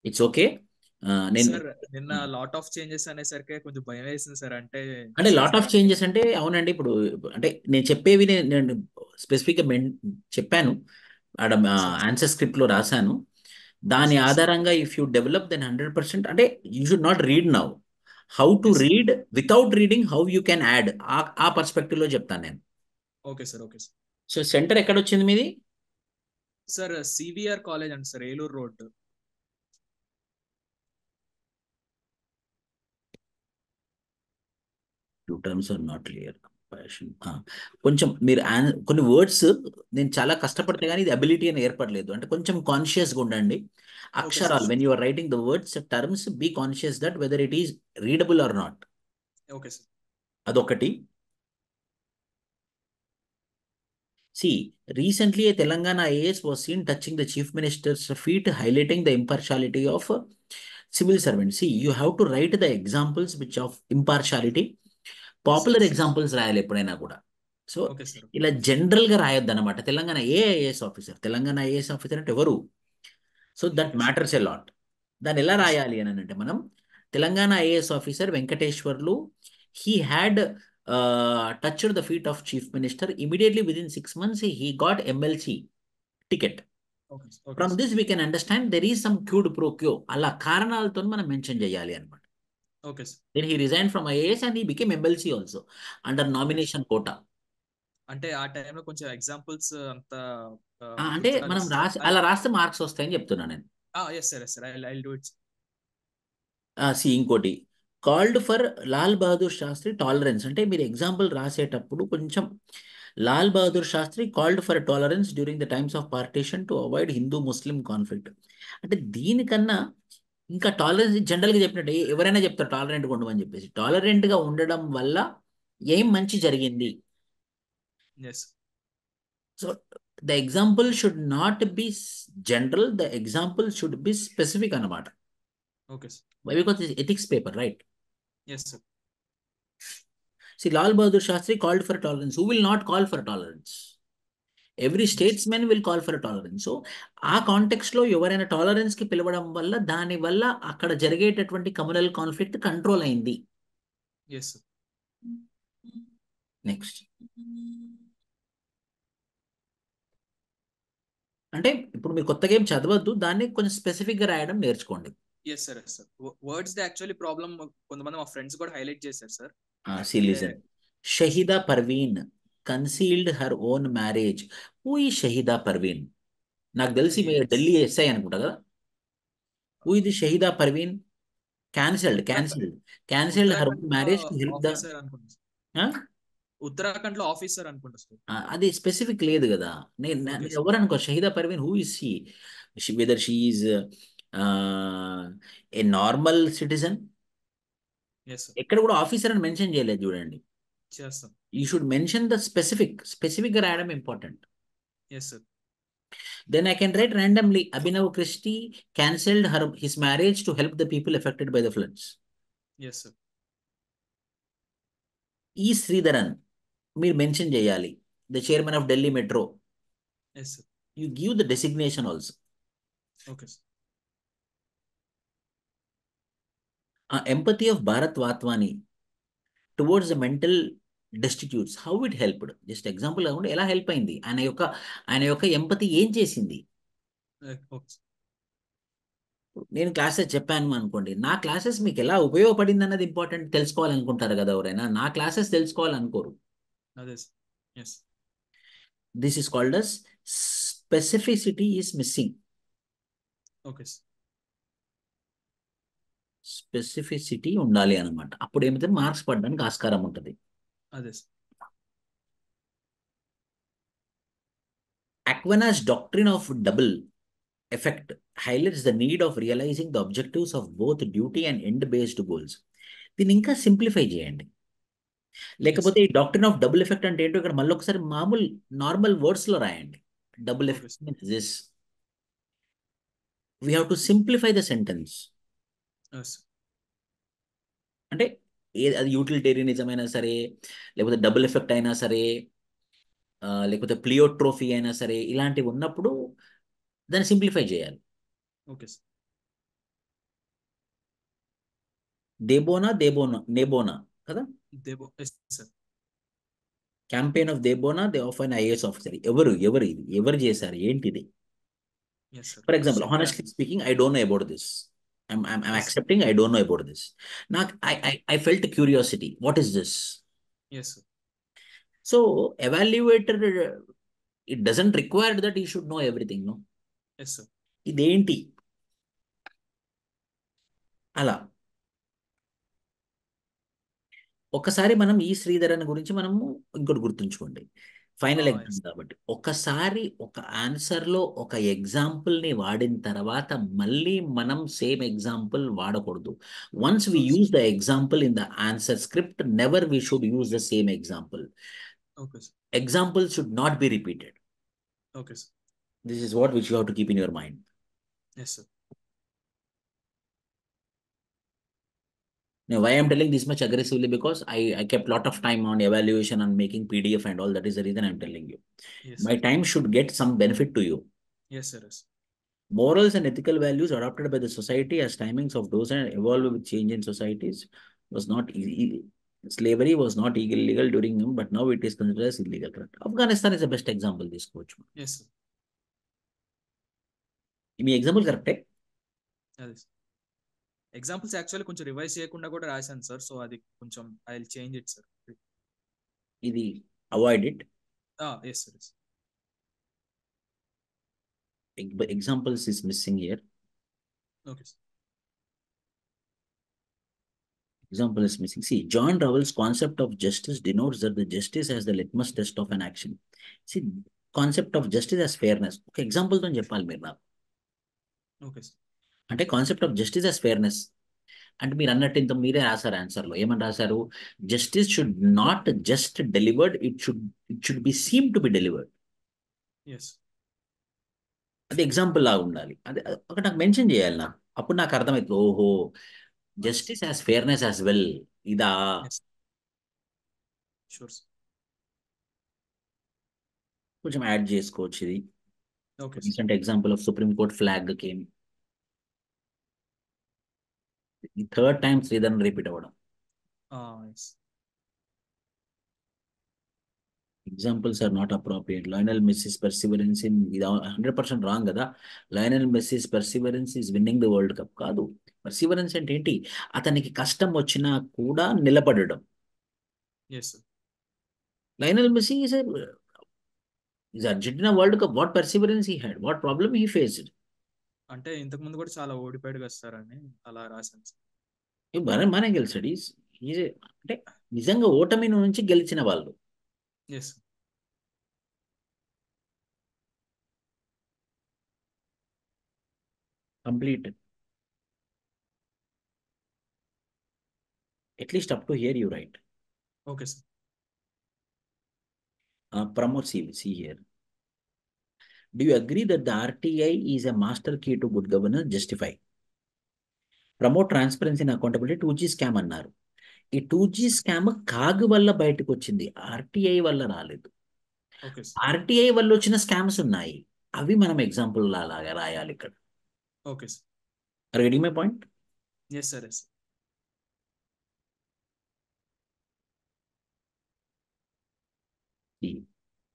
It's okay. నేను sir నిన్న lot of changes అనేసరికి కొంచెం భయం వేసింది సార్. అంటే అంటే లాట్ సీజన్ ఆఫ్ చేంజెస్ అంటే అవునండి. ఇప్పుడు అంటే నేను చెప్పేవి నేను స్పెసిఫిక్గా చెప్పాను. ఆడ సార్ ఆన్సర్ స్క్రిప్ట్లో రాశాను. దాని సార్ ఆధారంగా ఇఫ్ యూ డెవలప్ దెన్ 100%, అంటే you should not read now. How to as read without reading, how you can add, ఆ పర్స్పెక్టివ్లో చెప్తాను నేను. Okay sir. Okay sir. So centre ఎక్కడొచ్చింది మీది? సార్ సివిఆర్ కాలేజ్ అండి sir, Eluru road. Two terms are not clear. Compassion. కొంచెం మీరు కొన్ని వర్డ్స్ నేను చాలా కష్టపడితే కానీ ఇది అబిలిటీ అని ఏర్పడలేదు. అంటే కొంచెం కాన్షియస్గా ఉండండి. Okay sir. అక్షరాలు when you are writing the words terms, be conscious that whether it is readable or not. Okay sir. అదొకటి. See, recently a Telangana IAS was seen touching the chief minister's feet, highlighting the impartiality of civil servants. See, you have to write the examples which of impartiality. Popular examples రాయాలి ఎప్పుడైనా కూడా. So okay sir. ఇలా జనరల్గా రాయొద్దు అనమాట. Telangana IAS officer, Telangana IAS officer అంటే ఎవరు? So that okay sir. Matters a lot. దాన్ని ఎలా ఎస్. రాయాలి అని అంటే మనం Telangana IAS officer Venkateswarlu, he had touched the feet of chief minister immediately within 6 months he got MLC ticket. Okay sir. Okay from sir. This we can understand there is some క్యూడ్ pro quo, అలా కారణాలతో మనం mention చేయాలి అనమాట. Okay sir. Then he resign from IAS and he became MLC also under okay sir. Nomination quota. అంటే ఆ టైంలో కొంచెం examples అంత అంటే గుర్తురాలేదు మనం సార్. రాసి అలా రాస్తే మార్క్స్ వస్తాయని చెప్తున్నా నేను. Yes sir. Yes sir. I do it. ఇంకోటి called for Lal Bahadur Shastri tolerance. అంటే మీరు ఎగ్జాంపుల్ రాసేటప్పుడు కొంచెం Lal Bahadur Shastri called for tolerance during the times of partition to avoid Hindu Muslim conflict. అంటే దీనికన్నా ఇంకా టాలరెన్స్ జనరల్గా చెప్పినట్టు ఎవరైనా చెప్తారు టాలరెంట్గా ఉండమని చెప్పేసి. టాలరెంట్గా ఉండడం వల్ల ఏం మంచి జరిగింది? Yes. So the example should not be general, the example should be specific అన్నమాట. Okay sir. Why? Because it's ethics paper, right? Yes sir. See, Lal Bahadur Shastri called for tolerance. Who will not call for tolerance? Every yes. statesman will call for tolerance. So, ఆ కాంటెక్స్లో ఎవరైనా టాలరెన్స్కి పిలవడం వల్ల దానివల్ల అక్కడ జరిగేటటువంటి communal conflict control అయింది. Yes sir. Next అంటే ఇప్పుడు మీరు కొత్తగా ఏం చదవద్దు, దాన్ని కొంచెం స్పెసిఫిక్గా రాయడం నేర్చుకోండి. Yes sir. Yes sir. Words the actually problem. కొంతమంది మా ఫ్రెండ్స్ కూడా హైలైట్ చేశారు సార్. సి అంటే listen. Shahida Parveen concealed her own marriage. Who is Shahida Parveen? నాకు తెలిసి మీరు ఢిల్లీ ఎస్ఐ అనుకుంటా కదా. హూ ఇది షహీదా పర్వీన్? ఉత్తరాఖండ్ క్యాన్సిల్డ్ హర్ ఉత్తరాఖండ్ లో marriage to help the. Officer అనుకుంటా సార్. ఉత్తరాఖండ్ లో ఆఫీసర్ అనుకుంటా సార్. అది స్పెసిఫిక్ లేదు కదా. ఓకే నేను సార్. ఎవరు అనుకో Shahida Parveen who is she, whether she is a normal citizen. Yes sir. ఎక్కడ కూడా ఆఫీసర్ అని మెన్షన్ చేయలేదు చూడండి. చేస్తాం. You should mention the specific గా రాయడం important. Yes sir. Then I can write randomly Abhinav Christie cancelled his marriage to help the people affected by the floods. Yes sir. E Sreedharan మీరు mention చేయాలి, the chairman of Delhi metro. Yes sir. You give the designation also. Okay sir. Empathy of Bharat Vatwani towards the mental destitutes, how it helped? Just example కాకుండా ఎలా help అయింది, ఆయన యొక్క empathy ఏం చేసింది? Okay sir. నేను classes చెప్పాను అనుకోండి, నా క్లాసెస్ మీకు ఎలా ఉపయోగపడింది అన్నది ఇంపార్టెంట్ తెలుసుకోవాలనుకుంటారు కదా ఎవరైనా. నా క్లాసెస్ తెలుసుకోవాలనుకోరు. అదే sir. Yes. This is called as specificity is missing. Okay sir. Specificity ఉండాలి అనమాట. అప్పుడు ఏమైతే మార్క్స్ పడడానికి ఆస్కారం ఉంటుంది. అదే sir. Aquana's doctrine of double effect highlights the need of realizing the objectives of both duty and end-based goals. దీన్ని ఇంకా సింప్లిఫై చేయండి. ఎస్ లేకపోతే సార్. ఈ డాక్ట్రిన్ ఆఫ్ డబుల్ ఎఫెక్ట్ అంటే ఏంటో ఇక్కడ మళ్ళీ ఒకసారి మామూలు నార్మల్ వర్డ్స్ లో రాయండి. Double okay effect sir. Means this. We have to simplify the sentence. Yes. అంటే అది యూటిలిటేరియనిజం అయినా సరే, లేకపోతే డబుల్ ఎఫెక్ట్ అయినా సరే, లేకపోతే ప్లియోట్రోఫీ అయినా సరే, ఇలాంటివి ఉన్నప్పుడు దాన్ని సింప్లిఫై చేయాలి. Okay sir. నేబోనా కదా. దేబో, ఎస్ సార్. క్యాంపెయిన్ ఆఫ్ దేబోనా దే ఆఫ్ అన్ ఐఏఎస్ ఆఫీసర్. ఎవరు ఇది ఎవరు చేశారు ఏంటిది? Yes sir. For example, Shankar honestly speaking, I don't know about this. I'm yes sir. accepting I don't know about this. నాకు okay. I felt curiosity. What is this? Yes sir. So evaluator, it doesn't require that he should know everything, no. Yes sir. ఇదేంటి అలా. ఒకసారి మనం ఈ శ్రీధరన్ గురించి మనము ఇంకోటి గుర్తుంచుకోండి. ఫైనల్ ఎగ్జామ్ ఎస్ కాబట్టి ఒకసారి ఒక ఆన్సర్లో ఒక ఎగ్జాంపుల్ని వాడిన తర్వాత మళ్ళీ మనం సేమ్ ఎగ్జాంపుల్ వాడకూడదు. Once we okay use the example in the answer script, never we should use the same example. Okay sir. Examples should not be repeated. Okay sir. This is what which you have to keep in your mind. Yes sir. Now, why I'm telling this much aggressively? Because I kept lot of time on evaluation and making PDF and all. That is the reason I'm telling you. Yes My sir. time should get some benefit to you. Yes sir. Yes. Morals and ethical values adopted by the society as timings of those and evolve with change in societies was not easy. Slavery was not illegal during them, but now it is considered as illegal. Correct? Afghanistan is the best example. This coach. Yes sir. మీ example కరెక్టే. అదే sir. Examples actually కొంచెం revise చేయకుండా కూడా రాశాను sir. So అది కొంచెం I will change it sir. ఇది avoid it. Yes sir. Yes. Examples is missing here. Okay sir. Example is missing. See, John Ravel's concept of justice denotes that the justice as the litmus test of an action. See, concept of justice as fairness. Okay, example తో చెప్పాలి మీరు నాకు. Okay sir. అంటే concept of justice as fairness. అంటే మీరు అన్నట్టు ఇంత మీరే రాశారు ఆన్సర్లో. ఏమని రాశారు? Justice should not just delivered, it should be seem to be delivered. Yes. అది ఎగ్జాంపుల్ లాగా ఉండాలి. అది ఒక నాకు మెన్షన్ చేయాలి నాకు. అప్పుడు నాకు అర్థమవుతుంది, ఓహో justice as fairness as well. ఇదా? ఎస్. Sure sir. కొంచెం యాడ్ చేసుకోవచ్చు ఇది. Okay sir. Recent example of supreme court flag came. ఈ థర్డ్ టైం శ్రీధరన్ రిపీట్ అవ్వడం. Yes. Examples are not appropriate. Lionel Messi's perseverance in 100% wrong కదా. Lionel Messi's perseverance is winning the World Cup కాదు. Perseverance అంటే ఏంటి? అతనికి కష్టం వచ్చినా కూడా నిలబడడం. Yes sir. Lionel Messi is Argentina World Cup. What perseverance he had? What problem he faced? అంటే ఇంతకు ముందు కూడా చాలా ఓడిపోయాడు కదా సార్ అని అలా రాశాను సార్. మనం గెలిచాడు. అంటే నిజంగా ఓటమి నుంచి గెలిచిన వాళ్ళు. Yes. Complete. At least up to here you write. Okay sir. Promote, see here. Do you agree that the RTI is a master key to good governance? Justify. Promote transparency and accountability. 2G scam అన్నారు. ఈ 2G scam CAG వల్ల బయటకు వచ్చింది, RTI వల్ల రాలేదు. Okay sir. RTI వల్ల వచ్చిన scams ఉన్నాయి, అవి మనం ఎగ్జాంపుల్ లాగా రాయాలి ఇక్కడ. Okay sir. Are you getting my point? Yes sir. Yes.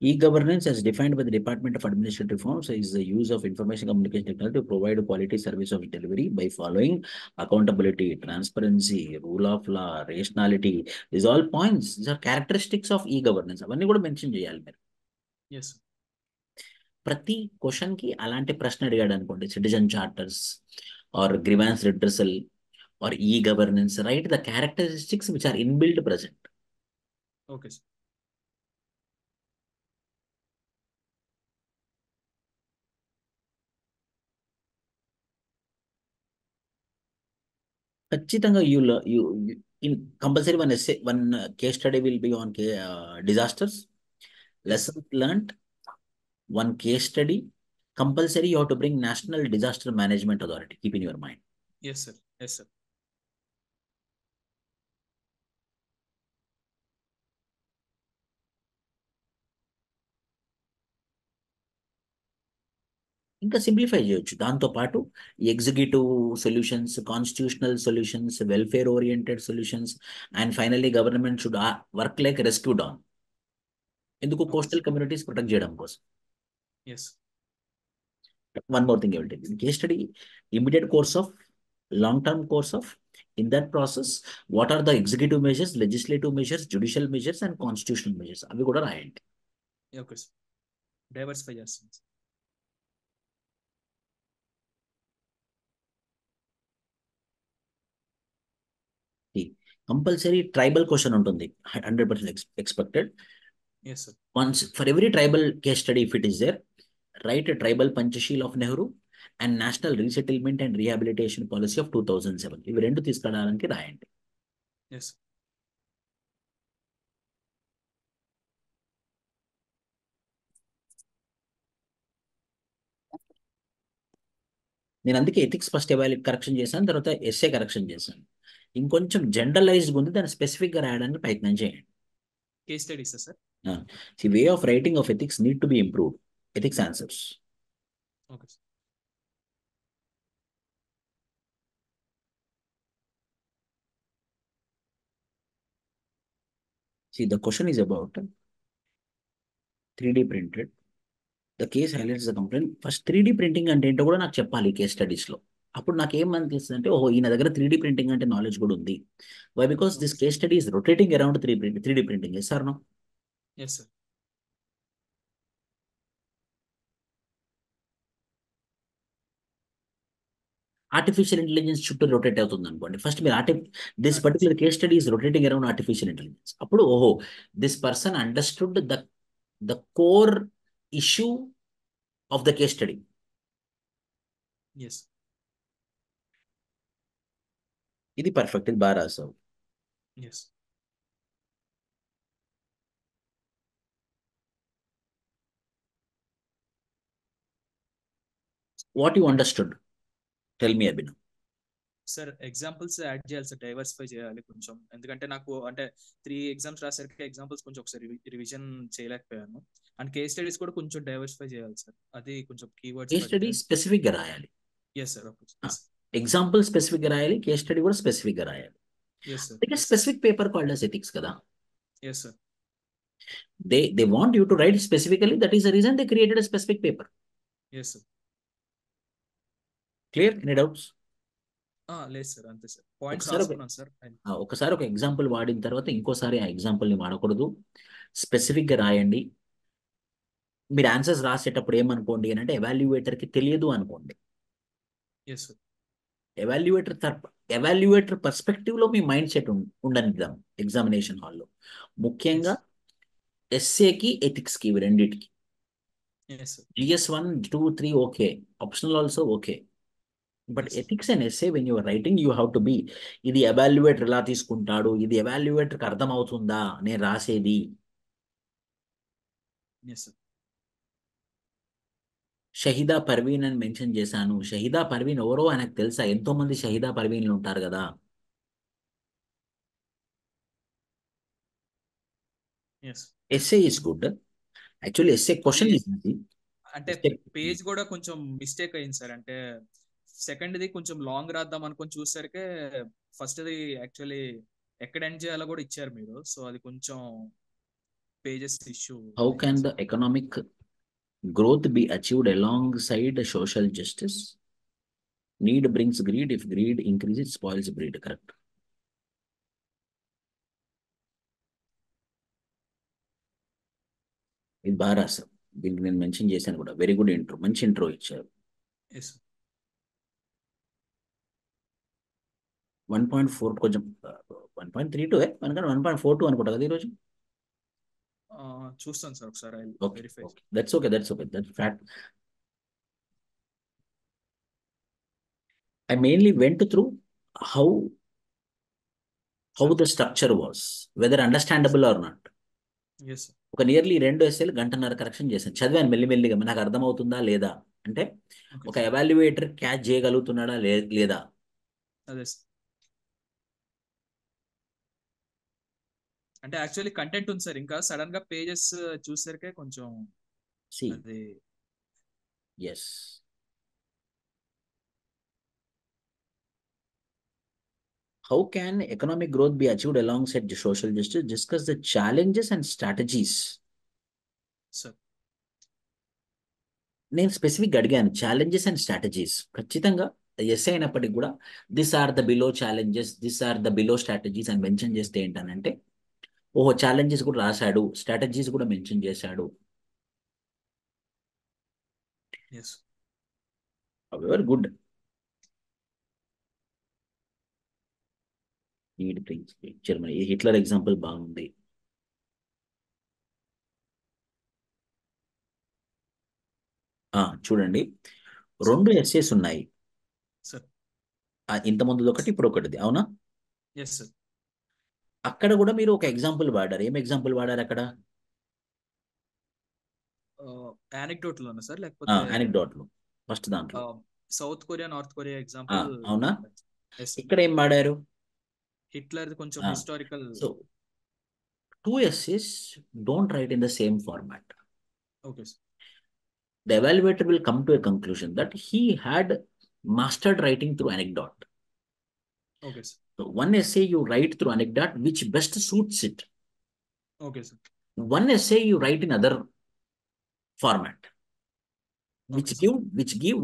E-governance as defined by the Department of Administrative Reforms is the use of information communication technology to provide quality service of delivery by following accountability, transparency, rule of law, rationality. These all points, these are characteristics of e-governance. అవన్నీ కూడా mention చేయాలి మీరు. Yes. ప్రతి question కి అలాంటి ప్రశ్న అడిగాడు అనుకోండి, citizen charters or grievance redressal or e governance, right the characteristics which are inbuilt present. Okay sir. ఖచ్చితంగా you in compulsory one case study will be on disasters, lessons learned, one case study. Compulsory you have to bring national disaster management authority. Keep in your mind. Yes sir. Yes sir. ఇంకా simplify చేయొచ్చు. దాంతోపాటు executive solutions, constitutional solutions, welfare oriented solutions, and finally government should work like rescue done. ఎందుకు? Okay coastal sir. Communities protect చేయడం కోసం. Yes. One more thing I will tell you. Case study, immediate course of, long-term course of, in that process, what are the executive measures, legislative measures, judicial measures, and constitutional measures? అవి కూడా రాయండి. Okay sir. Diversify చేస్తాను sir. Compulsory tribal question ఉంటుంది, 100% expected. Yes sir. Once for every tribal case study, if it is there, write a tribal Panchasheel of Nehru and National Resettlement and Rehabilitation Policy of 2007. ఇవి రెండు తీసుకురావడానికి రాయండి. Yes. నేను అందుకే ethics first correction చేశాను, తర్వాత SA correction చేశాను. ఇంకొంచెం జనరలైజ్డ్ ఉంది, దాన్ని స్పెసిఫిక్గా రాయడానికి ప్రయత్నం చేయండి. Case studies sir. The way of writing of ethics need to be improved. Ethics answers. Okay sir. See, the question is about 3D printed. The case highlights the complaint. First 3D printing అంటే ఏంటో కూడా నాకు చెప్పాలి case స్టడీస్లో. అప్పుడు నాకు ఏమనిపిస్తుంది అంటే, ఓహో, ఈయన దగ్గర 3D ప్రింటింగ్ అంటే నాలెడ్జ్ కూడా ఉంది. Why? Because this case study is rotating around 3D printing. Yes or no? Yes sir. Artificial intelligence చుట్టూ రొటేట్ అవుతుంది అనుకోండి. ఫస్ట్ మీరు this particular case study is rotating around artificial intelligence. అప్పుడు ఓహో, this person understood the core issue of the case study. Yes. ఇది perfect, ఇది బాగా రాసావు. Yes. What you understood? Tell me Abhinav. Sir examples add చేయాలి sir, diversify చేయాలి కొంచెం. ఎందుకంటే నాకు అంటే 3 ఎగ్జామ్స్ రాసరికి ఎగ్జాంపుల్స్ కొంచెం ఒకసారి రివిజన్ చేయలేకపోయాను. అండ్ కేస్ స్టడీస్ కూడా కొంచెం డైవర్సిఫై చేయాలి సార్. అది కొంచెం కీవర్డ్స్ కేస్ స్టడీ పెడితే. స్పెసిఫిక్ గా రాయాలి. Yes sir. Okay. Example specific గా రాయాలి, కేస్ స్టడీ కూడా స్పెసిఫిక్ గా రాయాలి. Yes sir. అంటే specific paper called as ethics కదా. Yes sir. They want you to write specifically. That is the reason they created a specific paper. Yes sir. Clear? Any doubts? లేదు sir, అంతే sir. Points ఒకసారి రాసుకున్నాను sir. ఒకసారి ఒక example వాడిన తర్వాత ఇంకోసారి ఆ ఎగ్జాంపుల్ ని వాడకూడదు. స్పెసిఫిక్ గా రాయండి. మీరు ఆన్సర్స్ రాసేటప్పుడు ఏమనుకోండి అని అంటే, ఎవాల్యుయేటర్ కి తెలియదు అనుకోండి. Yes sir. ఎవాల్యుయేటర్ పర్స్పెక్టివ్ లో మీ మైండ్ సెట్ ఉండనిద్దాం ఎగ్జామినేషన్ హాల్లో. ముఖ్యంగా ఎస్ఏకి, ఎథిక్స్ కి, ఇవి రెండింటికి. Yes sir. GS 1, 2, 3 okay, optional also okay. But Yes. Ethics and SA when you're writing you have to be, ఇది ఎవాల్యుయేటర్ ఎలా తీసుకుంటాడు, ఇది ఎవాల్యుయేటర్కి అర్థం అవుతుందా నేను రాసేది. Yes sir. షహీదా పర్వీన్ అని మెన్షన్ చేశాను. షహీదా పర్వీన్ ఎవరో ఆయనకు తెలుసా? ఎంతో మంది షహీదా పర్వీన్లు ఉంటారు కదా. Yes. SA is good. Actually SA question is easy. అంటే పేజ్ కూడా కొంచెం మిస్టేక్ అయింది సార్. అంటే సెకండ్ది కొంచెం లాంగ్ రాద్దాం అనుకొని చూసరికి ఫస్ట్ది యాక్చువల్లీ ఎక్కడ ఎండ్ చేయాలో కూడా ఇచ్చారు మీరు. సో అది కొంచెం pages issue. How can the economic growth be achieved alongside social justice? Need brings greed. If greed increases, it spoils breed. Correct. ఇది బాగా రాశారు. దీనికి నేను మెన్షన్ చేశాను కూడా. వెరీ గుడ్ ఇంట్రో, మంచి ఇంట్రో ఇచ్చారు. 1.4 కొంచెం 1.32 మనకన్నా 1.42 అనుకుంటా కదా ఈరోజు. చూస్తాను సార్ ఒకసారి. Verify. That's okay, that's fact. I mainly went through how the structure was, whether understandable or not. Yes. ఒక నియర్లీ 2 ఎస్ఏలు గంటన్నర కరెక్షన్ చేశాను. చదివాను మెల్లిమెల్లిగా, నాకు అర్థమవుతుందా లేదా అంటే, ఒక ఎవాల్యుయేటర్ క్యాచ్ చేయగలుగుతున్నాడా లేదా. అదే అంటే యాక్చువల్లీ కంటెంట్ ఉంది సార్, ఇంకా సడన్ గా పేజెస్ చూసరికే కొంచెం అది. Yes, How can economic growth be achieved alongside the social justice? Discuss the challenges and strategies. Sir నేను స్పెసిఫిక్ అడిగాను ఛాలెంజెస్ అండ్ స్ట్రాటజీస్. ఖచ్చితంగా ఎస్ అయినప్పటికీ కూడా this are the below challenges, this are the below strategies అని mention చేస్తే ఏంటనంటే, ఓహో challenges కూడా రాశాడు, స్ట్రాటజీస్ కూడా మెన్షన్ చేశాడు. Yes very good. Germany Hitler example బాగుంది. చూడండి, రెండు ఎస్ఏస్ ఉన్నాయి. సార్ ఇంత ముందు ఒకటి, ఇప్పుడు ఒకటిది, అవునా? ఎస్ సార్ అక్కడ కూడా మీరు ఒక ఎగ్జాంపుల్ వాడారు. ఏం ఎగ్జాంపుల్ వాడారు అక్కడ? యానెక్డోట్లోనా సార్ లేకపోతే యానెక్డోట్లు ఫస్ట్ దాంట్లో. South Korea north Korea example? అవునా? ఎస్ ఇక్కడ ఏం వాడారు? హిట్లర్ కొంచెం historical. So two essays don't write in the same format. Okay sir The evaluator will come to a conclusion that he had mastered writing through anecdote. Okay sir So one essay you write through anecdote which best suits it. Okay sir One essay you write in other format which Okay, give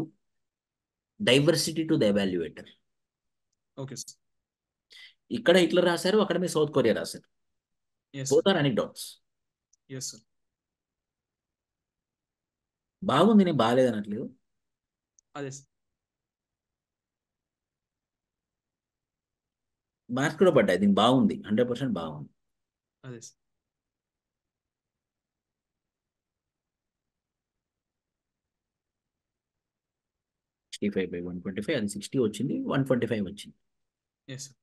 diversity to the evaluator. Okay sir ఇక్కడ Hitler రాశారు, అక్కడ మీరు South Korea రాశారు. Yes Both are anecdotes. Yes sir బాగుంది, నేను బాగాలేదు అనట్లేదు. అదే సార్ మార్క్స్ కూడా పడ్డాయి, దీనికి బాగుంది, 100% బాగుంది. అదే సార్ 65/125, అది 60 వచ్చింది, 125 వచ్చింది. Yes sir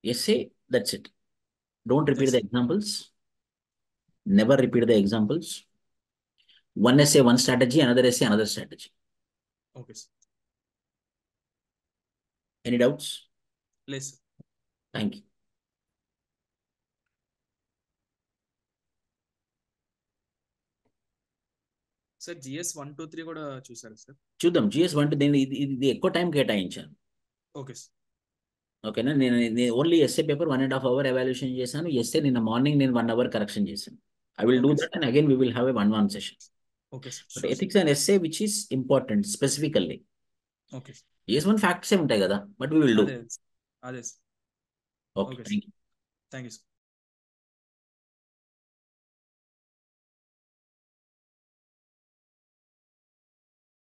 Essay, that's it. Don't repeat Yes. the examples. Never repeat the examples. One essay, one strategy, another essay, another strategy. Okay sir Any doubts? లేదు sir Thank you. Sir GS 1, 2, 3 కూడా చూసారు sir? చూద్దాం. GS 1 దీన్ని ఇది ఎక్కువ time కేటాయించాను. Okay sir ఓకేనా? నేను only SA paper 1.5 hour evaluation చేశాను. ఎస్ఏ నిన్న మార్నింగ్ నేను 1 hour కరెక్షన్ చేశాను. I will do Okay, that, and again we will have a 1-1 session. Okay sir But sure ethics and essay which is important specifically. Okay GS 1 facts ఏ ఉంటాయి కదా, but we will do. అదే అదే sir Okay, Okay, thank you. Thank you sir